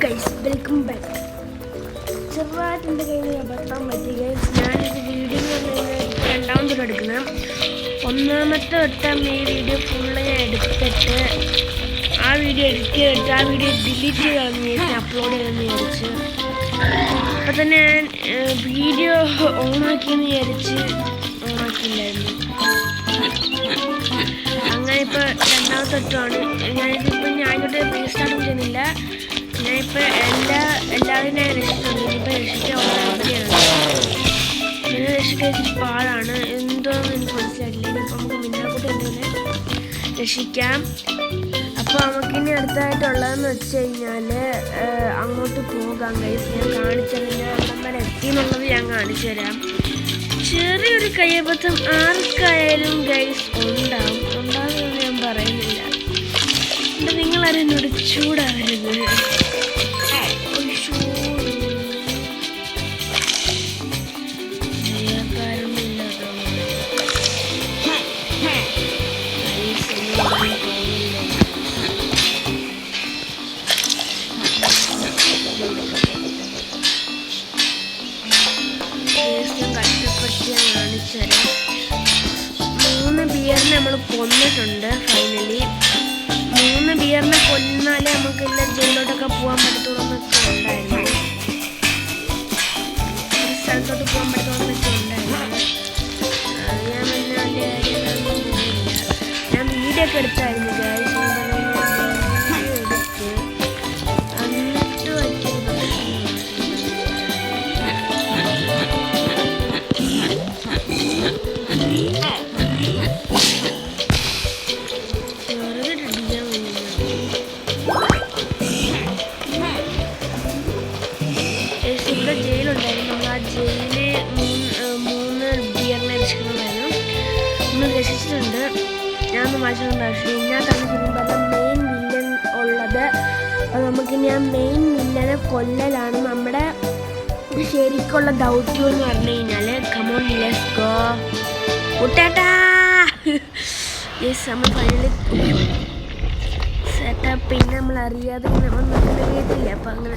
Guys welcome back. ചെറുതായിട്ട് എൻ്റെ കയ്യിൽ അബദ്ധം പറ്റി ഗൈസ്. ഞാനിത് വീഡിയോ രണ്ടാമതൊരു എടുക്കുന്നത്. ഒന്നാമത്തെ വട്ടം ഈ വീഡിയോ ഫുള്ള് ഞാൻ എടുത്തിട്ട് ആ വീഡിയോ എഡിറ്റ് ചെയ്തിട്ട് ആ വീഡിയോ ഡിലീറ്റ് ചെയ്ത് കളഞ്ഞ് അപ്ലോഡ് ചെയ്തെന്ന് വിചാരിച്ച്. അപ്പം തന്നെ ഞാൻ വീഡിയോ ഓണാക്കിയെന്ന് വിചാരിച്ച് ഓണാക്കിയില്ലായിരുന്നു. അങ്ങനെ ഇപ്പോൾ രണ്ടാമത്തെ വട്ടമാണ്. ഞാനിതിപ്പോൾ ഞാനിങ്ങോട്ട് റീസ്റ്റാർട്ടും ചെയ്യുന്നില്ല. ഞാനിപ്പോൾ എല്ലാവരും ഞാൻ രക്ഷിച്ചിട്ടുണ്ട്. ഇനിയിപ്പോൾ രക്ഷിക്കാൻ ഓൾറെഡിയാണ്. ഞാൻ രക്ഷിക്കാൻ ഇച്ചിരി പാടാണ്. എന്തോന്ന് എനിക്ക് മനസ്സിലായിട്ടില്ല. ഇനിയിപ്പോൾ നമുക്ക് മിന്നാക്കൂട്ട് എന്തെങ്കിലും രക്ഷിക്കാം. അപ്പോൾ നമുക്കിനി അടുത്തായിട്ടുള്ളതെന്ന് വെച്ച് കഴിഞ്ഞാൽ അങ്ങോട്ട് പോകാം ഗൈസ്. ഞാൻ കാണിച്ചതിന് നമ്മൾ എത്തിയെന്നുള്ളത് ഞാൻ കാണിച്ചു തരാം. ചെറിയൊരു കയ്യബദ്ധം ആർക്കായാലും ഗൈസ് ഉണ്ടാകുമെന്ന് ഞാൻ പറയുന്നില്ല. എന്നിട്ട് നിങ്ങളാരും എന്നോട് ചൂടാവരുത്. മൂന്ന് ബിയറിനെ നമ്മൾ കൊന്നിട്ടുണ്ട് ഫൈനലി. 3 ബിയറിനെ കൊന്നാലേ നമുക്ക് എല്ലാ ജയിലോട്ടൊക്കെ പോകാൻ പറ്റത്തുള്ളൂ എന്നൊക്കെ ഉണ്ടായിരുന്നു. ഒരു സ്ഥലത്തോട്ട് പോകാൻ പറ്റുമെന്നൊക്കെ ഉണ്ടായിരുന്നു. ഞാൻ പിന്നെ വലിയ കാര്യങ്ങളൊന്നും പോയില്ല. ഞാൻ വീഡിയോ ഒക്കെ എടുത്തായിരുന്നു ഗൈസ്. ജയിലുണ്ടായിരുന്നു. നമ്മൾ ആ ജയിലിൽ 3 ബിയറിനെ രക്ഷിക്കണമായിരുന്നു. നമ്മൾ രക്ഷിച്ചിട്ടുണ്ട്. ഞാനൊന്ന് വായിച്ചിട്ടുണ്ട്. പക്ഷേ ഇതിനകത്താണ് ശരിക്കും പറഞ്ഞാൽ മെയിൻ വില്ലൻ ഉള്ളത്. അപ്പോൾ നമുക്കിനി ആ മെയിൻ വില്ലനെ കൊല്ലലാണ് നമ്മുടെ ശരിക്കുള്ള ദൗത്യം എന്ന് പറഞ്ഞു കഴിഞ്ഞാൽ. കമോൺ ലെറ്റ്സ് ഗോ കുട്ടേട്ടാ. യെസ്, നമ്മൾ ഫൈനലി സെറ്റപ്പ്. പിന്നെ നമ്മൾ അറിയാതെ വന്നിട്ട് കേട്ടില്ല. അപ്പം അങ്ങനെ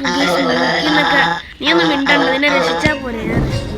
നീ ഒന്നും മിണ്ടണ്ട. നിന്നെ രക്ഷിച്ചാൽ പോലെ ഞാൻ രക്ഷിച്ചു.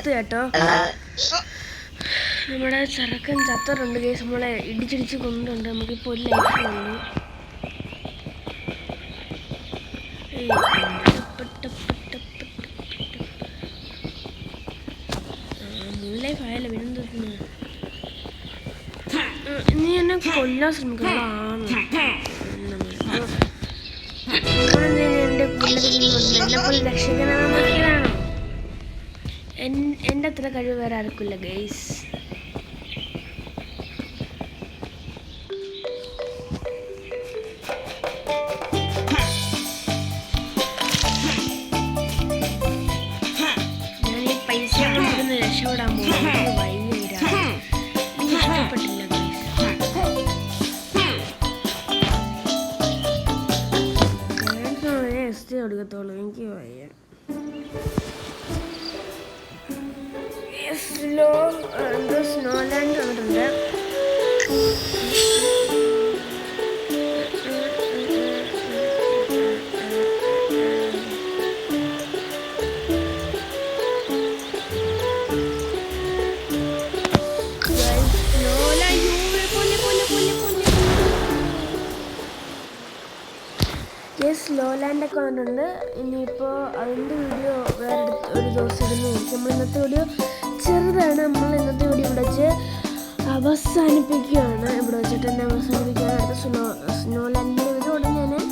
കേട്ടോ, നമ്മുടെ ചെറുക്കൻ ചത്തറുണ്ട് കേസ്. നമ്മളെ ഇടിച്ചിടിച്ച് കൊണ്ടുണ്ട്. നമുക്കിപ്പോൾ ഒരു ലൈഫ് ഉള്ളൂ. മൂന്ന് ലൈഫ് ആയല്ലോ. പിന്നെന്തോന്നു നീ എന്നെ കൊല്ലാൻ ശ്രമിക്കണം. എൻ്റെ പിള്ളേരിൽ എന്നെ പോലെ രക്ഷിക്കണമെന്നൊക്കെയാണ്. എൻ്റെ അത്ര കഴിവ് വേറെ ആർക്കില്ല ഗൈസ്. ഞാൻ ഈ പൈസ കൊണ്ടിരുന്ന് രക്ഷപ്പെടാൻ പോകുന്നത് വൈകിട്ടാണ്. എനിക്ക് ഇഷ്ടപ്പെട്ടില്ല ഗൈസ്. ഞാൻ എസ് കൊടുക്കത്തോളൂ. എനിക്ക് വയ്യ. സ്നോലാൻഡ് വന്നിട്ടുണ്ട്. സ്ലോ ലാൻഡൊക്കെ വന്നിട്ടുണ്ട്. ഇനിയിപ്പോൾ അതിൻ്റെ വീഡിയോ വേറെ ഒരു ദിവസം ഇടുന്നതായിരിക്കും. നമ്മൾ ഇന്നത്തെ വീഡിയോ ചെറുതാണ്. നമ്മൾ ഇന്നത്തെ വീഡിയോ ഇവിടെ വെച്ച് അവസാനിപ്പിക്കുകയാണ്. ഇവിടെ വെച്ചിട്ട് തന്നെ അവസാനിപ്പിക്കുകയാണ്. അടുത്ത സ്നോ ലാൻഡിൻ്റെ വീഡിയോ ഉടനെ ഞാൻ